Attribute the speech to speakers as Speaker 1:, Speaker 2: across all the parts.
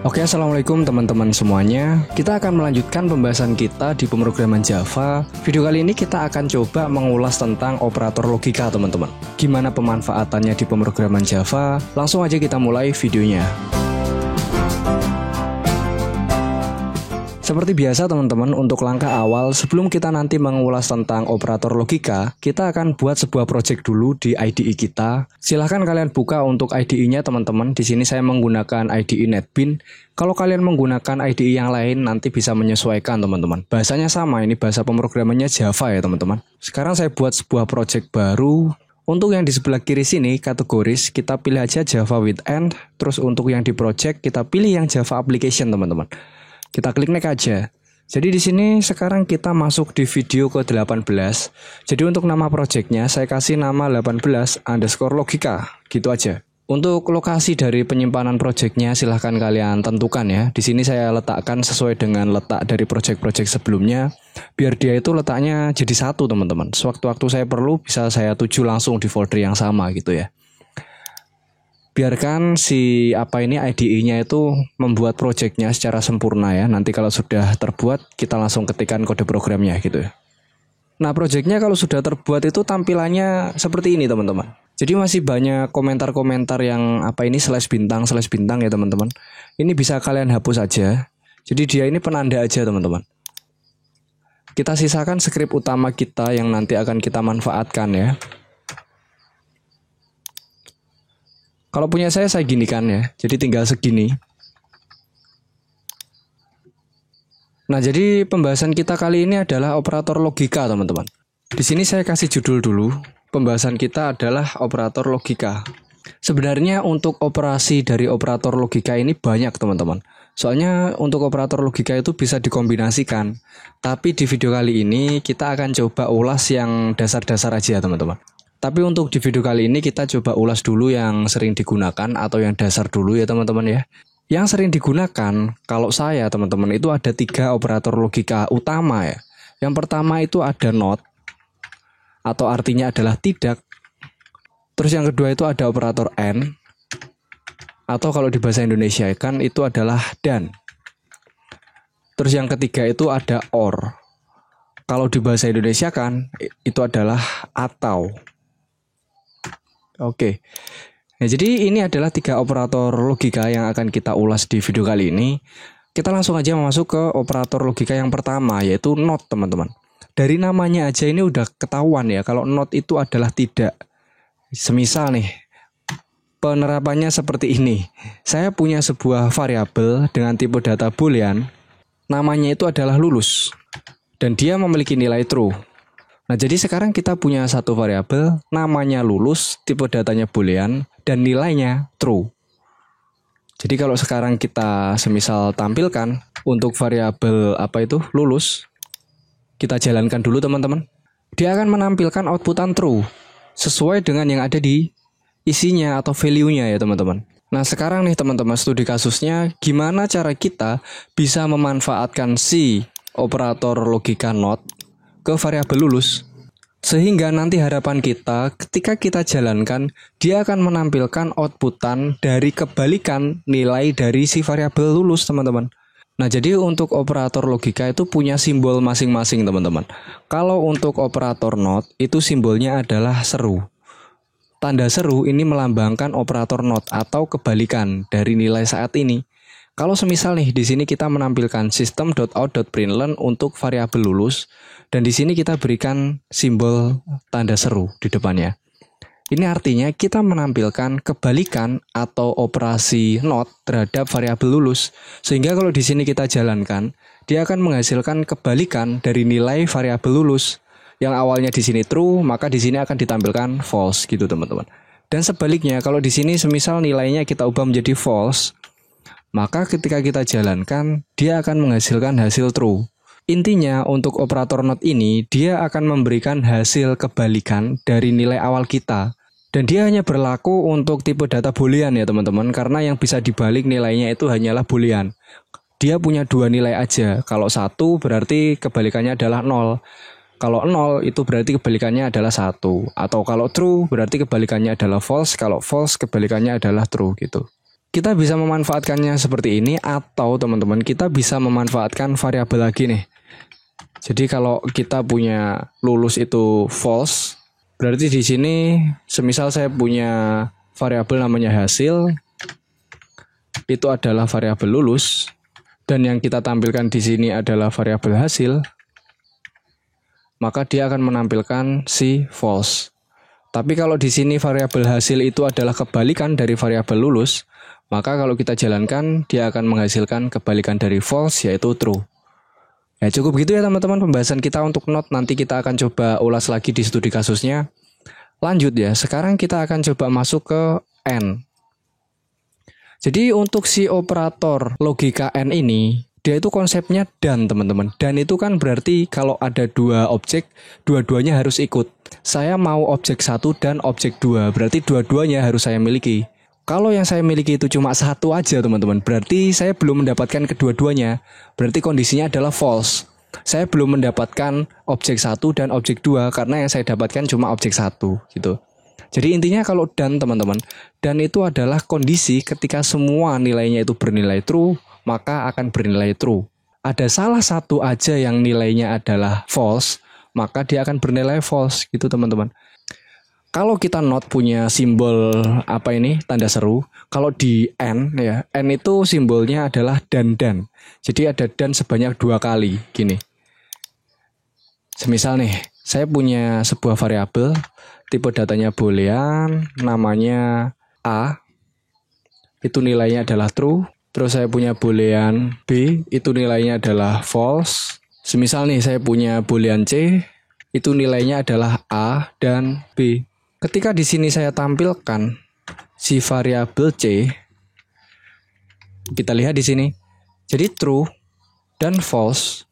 Speaker 1: Oke, assalamualaikum teman-teman semuanya. Kita akan melanjutkan pembahasan kita di pemrograman Java. Video kali ini kita akan coba mengulas tentang operator logika, teman-teman. Gimana pemanfaatannya di pemrograman Java? Langsung aja kita mulai videonya. Seperti biasa teman-teman, untuk langkah awal sebelum kita nanti mengulas tentang operator logika, kita akan buat sebuah project dulu di IDE kita. Silahkan kalian buka untuk IDE-nya teman-teman. Di sini saya menggunakan IDE NetBeans. Kalau kalian menggunakan IDE yang lain nanti bisa menyesuaikan teman-teman. Bahasanya sama, ini bahasa pemrogramannya Java ya teman-teman. Sekarang saya buat sebuah project baru. Untuk yang di sebelah kiri sini, kategoris, kita pilih aja Java with End. Terus untuk yang di project, kita pilih yang Java Application teman-teman. Kita klik next aja. Jadi di sini sekarang kita masuk di video ke-18. Jadi untuk nama projectnya saya kasih nama 18_logika. Gitu aja. Untuk lokasi dari penyimpanan projectnya silahkan kalian tentukan ya. Di sini saya letakkan sesuai dengan letak dari project-project sebelumnya. Biar dia itu letaknya jadi satu teman-teman. Sewaktu-waktu saya perlu bisa saya tuju langsung di folder yang sama gitu ya. Biarkan si IDE-nya itu membuat projectnya secara sempurna ya. Nanti kalau sudah terbuat kita langsung ketikkan kode programnya gitu ya. Nah projectnya kalau sudah terbuat itu tampilannya seperti ini teman-teman. Jadi masih banyak komentar-komentar yang slash bintang ya teman-teman. Ini bisa kalian hapus aja. Jadi dia ini penanda aja teman-teman. Kita sisakan script utama kita yang nanti akan kita manfaatkan ya. Kalau punya saya ginikan ya, jadi tinggal segini. Nah, jadi pembahasan kita kali ini adalah operator logika, teman-teman. Di sini saya kasih judul dulu. Pembahasan kita adalah operator logika. Sebenarnya untuk operasi dari operator logika ini banyak, teman-teman. Soalnya untuk operator logika itu bisa dikombinasikan. Tapi di video kali ini kita akan coba ulas yang dasar-dasar aja, teman-teman. Tapi untuk di video kali ini kita coba ulas dulu yang sering digunakan atau yang dasar dulu ya teman-teman ya. Yang sering digunakan kalau saya teman-teman itu ada 3 operator logika utama ya. Yang pertama itu ada not atau artinya adalah tidak. Terus yang kedua itu ada operator and atau kalau di bahasa Indonesia kan itu adalah dan. Terus yang ketiga itu ada or. Kalau di bahasa Indonesia kan itu adalah atau. Oke. Nah, jadi ini adalah 3 operator logika yang akan kita ulas di video kali ini. Kita langsung aja masuk ke operator logika yang pertama yaitu not teman-teman. Dari namanya aja ini udah ketahuan ya kalau not itu adalah tidak. Semisal nih penerapannya seperti ini. Saya punya sebuah variabel dengan tipe data boolean. Namanya itu adalah lulus. Dan dia memiliki nilai true. Nah, jadi sekarang kita punya satu variabel namanya lulus, tipe datanya boolean dan nilainya true. Jadi kalau sekarang kita semisal tampilkan untuk variabel lulus, kita jalankan dulu teman-teman. Dia akan menampilkan outputan true sesuai dengan yang ada di isinya atau value-nya ya teman-teman. Nah, sekarang nih teman-teman studi kasusnya gimana cara kita bisa memanfaatkan si operator logika not ke variabel lulus sehingga nanti harapan kita ketika kita jalankan dia akan menampilkan outputan dari kebalikan nilai dari si variabel lulus teman-teman. Nah, jadi untuk operator logika itu punya simbol masing-masing teman-teman. Kalau untuk operator not itu simbolnya adalah seru. Tanda seru ini melambangkan operator not atau kebalikan dari nilai saat ini. Kalau semisal nih di sini kita menampilkan system.out.println untuk variabel lulus dan di sini kita berikan simbol tanda seru di depannya. Ini artinya kita menampilkan kebalikan atau operasi not terhadap variabel lulus sehingga kalau di sini kita jalankan dia akan menghasilkan kebalikan dari nilai variabel lulus. Yang awalnya di sini true, maka di sini akan ditampilkan false gitu teman-teman. Dan sebaliknya kalau di sini semisal nilainya kita ubah menjadi false, maka ketika kita jalankan, dia akan menghasilkan hasil true. Intinya untuk operator not ini, dia akan memberikan hasil kebalikan dari nilai awal kita. Dan dia hanya berlaku untuk tipe data boolean ya teman-teman, karena yang bisa dibalik nilainya itu hanyalah boolean. Dia punya 2 nilai aja. Kalau 1 berarti kebalikannya adalah 0. Kalau 0 itu berarti kebalikannya adalah 1. Atau kalau true berarti kebalikannya adalah false. Kalau false kebalikannya adalah true gitu. Kita bisa memanfaatkannya seperti ini, atau teman-teman kita bisa memanfaatkan variabel lagi nih. Jadi kalau kita punya lulus itu false, berarti di sini semisal saya punya variabel namanya hasil, itu adalah variabel lulus, dan yang kita tampilkan di sini adalah variabel hasil, maka dia akan menampilkan si false. Tapi kalau di sini variabel hasil itu adalah kebalikan dari variabel lulus, maka kalau kita jalankan dia akan menghasilkan kebalikan dari false, yaitu true. Ya cukup gitu ya teman-teman pembahasan kita untuk not. Nanti kita akan coba ulas lagi di studi kasusnya. Lanjut ya, sekarang kita akan coba masuk ke N. Jadi untuk si operator logika N ini, dia itu konsepnya dan teman-teman. Dan itu kan berarti kalau ada dua objek, dua-duanya harus ikut. Saya mau objek 1 dan objek 2, berarti dua-duanya harus saya miliki. Kalau yang saya miliki itu cuma satu aja teman-teman, berarti saya belum mendapatkan kedua-duanya. Berarti kondisinya adalah false. Saya belum mendapatkan objek 1 dan objek 2 karena yang saya dapatkan cuma objek 1 gitu. Jadi intinya kalau dan teman-teman, dan itu adalah kondisi ketika semua nilainya itu bernilai true, maka akan bernilai true. Ada salah satu aja yang nilainya adalah false, maka dia akan bernilai false gitu teman-teman. Kalau kita not punya simbol tanda seru, kalau di N ya, N itu simbolnya adalah dan. Jadi ada dan sebanyak 2 kali gini. Semisal nih, saya punya sebuah variabel, tipe datanya boolean, namanya A, itu nilainya adalah true. Terus saya punya boolean B, itu nilainya adalah false. Semisal nih saya punya boolean C, itu nilainya adalah A dan B. Ketika di sini saya tampilkan si variabel C, kita lihat di sini. Jadi true dan false,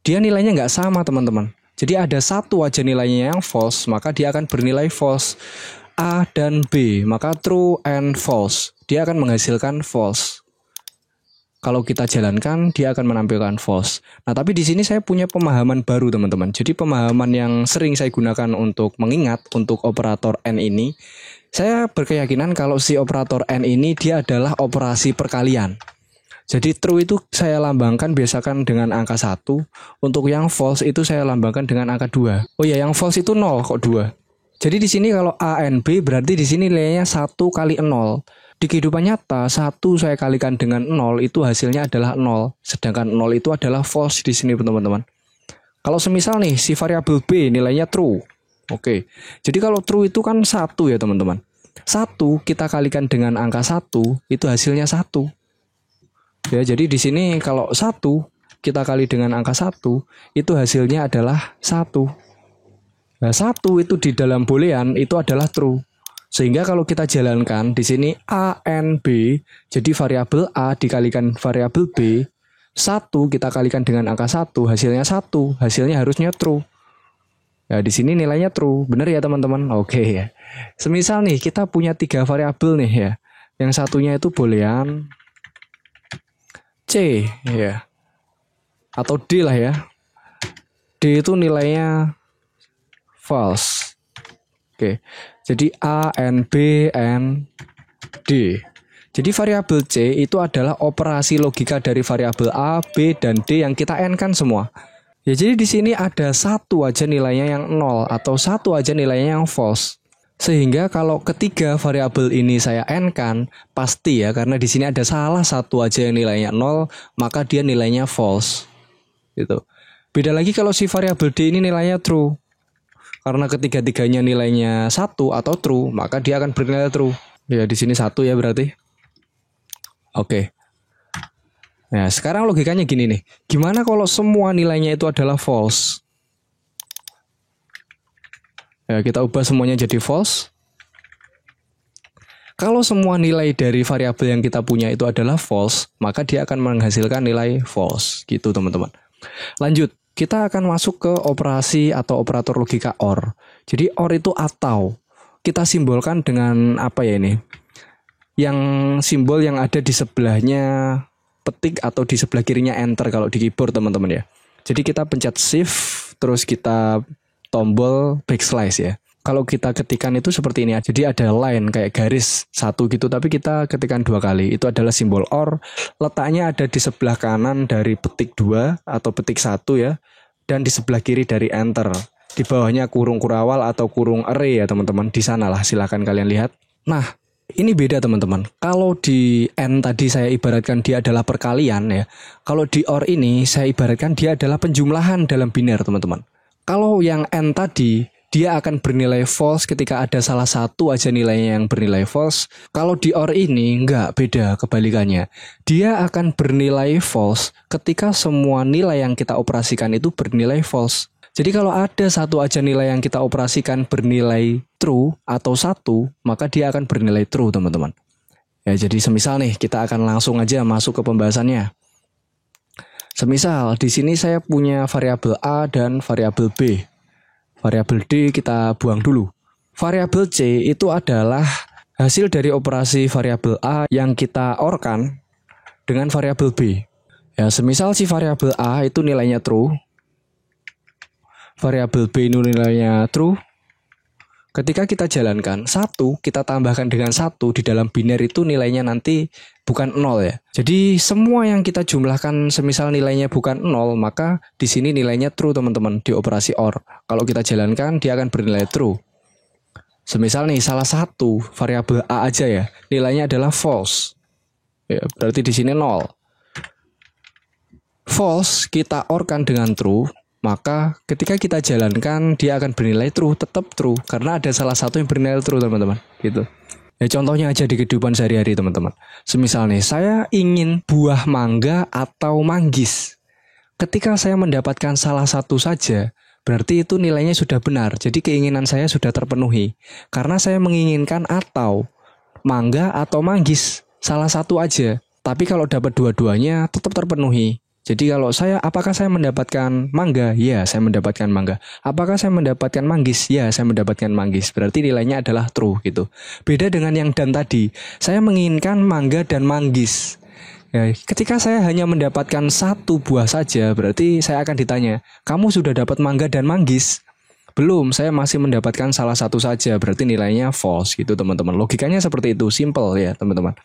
Speaker 1: dia nilainya nggak sama teman-teman. Jadi ada satu aja nilainya yang false, maka dia akan bernilai false. A dan B, maka true and false, dia akan menghasilkan false. Kalau kita jalankan, dia akan menampilkan false. Nah, tapi di sini saya punya pemahaman baru, teman-teman. Jadi pemahaman yang sering saya gunakan untuk mengingat untuk operator N ini, saya berkeyakinan kalau si operator N ini dia adalah operasi perkalian. Jadi true itu saya lambangkan biasakan dengan angka 1, untuk yang false itu saya lambangkan dengan angka 2. Oh ya, yang false itu 0 kok 2. Jadi di sini kalau A and B berarti di sini nilainya 1 kali 0. Di kehidupan nyata, 1 saya kalikan dengan 0 itu hasilnya adalah 0. Sedangkan 0 itu adalah false di sini teman-teman. Kalau semisal nih si variabel B nilainya true. Oke. Jadi kalau true itu kan 1 ya teman-teman. 1 kita kalikan dengan angka 1 itu hasilnya 1. Ya, jadi di sini kalau 1 kita kali dengan angka 1 itu hasilnya adalah 1. Nah, 1 itu di dalam boolean itu adalah true. Sehingga kalau kita jalankan di sini A and B, jadi variabel A dikalikan variabel B, 1 kita kalikan dengan angka 1, hasilnya 1, hasilnya harusnya true. Ya, di sini nilainya true, benar ya teman-teman? Oke ya. Semisal nih kita punya 3 variabel nih ya. Yang satunya itu boolean C ya. Atau D lah ya. D itu nilainya false. Oke. Jadi A and B and D. Jadi variabel C itu adalah operasi logika dari variabel A, B, dan D yang kita n-kan semua. Ya, jadi di sini ada satu aja nilainya yang 0 atau satu aja nilainya yang false. Sehingga kalau ketiga variabel ini saya n-kan, pasti ya karena di sini ada salah satu aja yang nilainya 0, maka dia nilainya false. Gitu. Beda lagi kalau si variabel D ini nilainya true. Karena ketiga-tiganya nilainya 1 atau true, maka dia akan bernilai true. Ya, di sini 1 ya berarti. Oke. Nah, sekarang logikanya gini nih. Gimana kalau semua nilainya itu adalah false? Ya, kita ubah semuanya jadi false. Kalau semua nilai dari variabel yang kita punya itu adalah false, maka dia akan menghasilkan nilai false. Gitu, teman-teman. Lanjut. Kita akan masuk ke operasi atau operator logika OR. Jadi OR itu atau. Kita simbolkan dengan apa ya ini? Yang simbol yang ada di sebelahnya petik atau di sebelah kirinya enter kalau di keyboard teman-teman ya. Jadi kita pencet shift terus kita tombol backslash ya. Kalau kita ketikkan itu seperti ini. Jadi ada line kayak garis satu gitu, tapi kita ketikkan 2 kali. Itu adalah simbol OR. Letaknya ada di sebelah kanan dari petik 2 atau petik 1 ya. Dan di sebelah kiri dari enter. Di bawahnya kurung kurawal atau kurung array ya teman-teman. Di sanalah silakan kalian lihat. Nah, ini beda teman-teman. Kalau di N tadi saya ibaratkan dia adalah perkalian ya. Kalau di OR ini saya ibaratkan dia adalah penjumlahan dalam biner teman-teman. Kalau yang N tadi dia akan bernilai false ketika ada salah satu aja nilainya yang bernilai false. Kalau di OR ini enggak, beda kebalikannya. Dia akan bernilai false ketika semua nilai yang kita operasikan itu bernilai false. Jadi kalau ada satu aja nilai yang kita operasikan bernilai true atau 1, maka dia akan bernilai true teman-teman. Ya, jadi semisal nih kita akan langsung aja masuk ke pembahasannya. Semisal di sini saya punya variabel A dan variabel B. Variabel D kita buang dulu. Variabel C itu adalah hasil dari operasi variabel A yang kita OR-kan dengan variabel B. Ya, semisal si variabel A itu nilainya true, variabel B itu nilainya true. Ketika kita jalankan 1, kita tambahkan dengan 1 di dalam biner itu nilainya nanti bukan 0 ya. Jadi semua yang kita jumlahkan semisal nilainya bukan 0, maka di sini nilainya true teman-teman di operasi OR. Kalau kita jalankan dia akan bernilai true. Semisal nih salah satu variabel A aja ya, nilainya adalah false. Ya, berarti di sini 0. False kita OR-kan dengan true. Maka ketika kita jalankan dia akan bernilai true, tetap true karena ada salah satu yang bernilai true teman-teman. Gitu. Ya contohnya aja di kehidupan sehari-hari teman-teman. Semisal nih saya ingin buah mangga atau manggis. Ketika saya mendapatkan salah satu saja, berarti itu nilainya sudah benar. Jadi keinginan saya sudah terpenuhi. Karena saya menginginkan atau mangga atau manggis, salah satu aja. Tapi kalau dapat dua-duanya tetap terpenuhi. Jadi kalau apakah saya mendapatkan mangga? Ya, saya mendapatkan mangga. Apakah saya mendapatkan manggis? Ya, saya mendapatkan manggis. Berarti nilainya adalah true gitu. Beda dengan yang dan tadi. Saya menginginkan mangga dan manggis. Ya, ketika saya hanya mendapatkan 1 buah saja, berarti saya akan ditanya, kamu sudah dapat mangga dan manggis? Belum, saya masih mendapatkan salah satu saja. Berarti nilainya false gitu teman-teman. Logikanya seperti itu, simple ya teman-teman.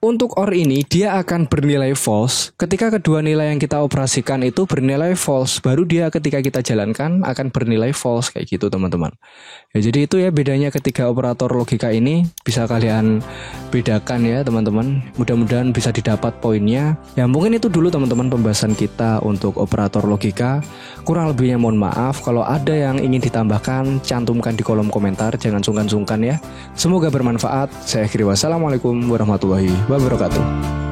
Speaker 1: Untuk OR ini dia akan bernilai false ketika kedua nilai yang kita operasikan itu bernilai false, baru dia ketika kita jalankan akan bernilai false kayak gitu teman-teman. Ya, jadi itu ya bedanya ketiga operator logika ini, bisa kalian bedakan ya teman-teman. Mudah-mudahan bisa didapat poinnya. Ya mungkin itu dulu teman-teman pembahasan kita untuk operator logika. Kurang lebihnya mohon maaf. Kalau ada yang ingin ditambahkan, cantumkan di kolom komentar, jangan sungkan-sungkan ya. Semoga bermanfaat. Saya akhiri, wassalamualaikum warahmatullahi wabarakatuh.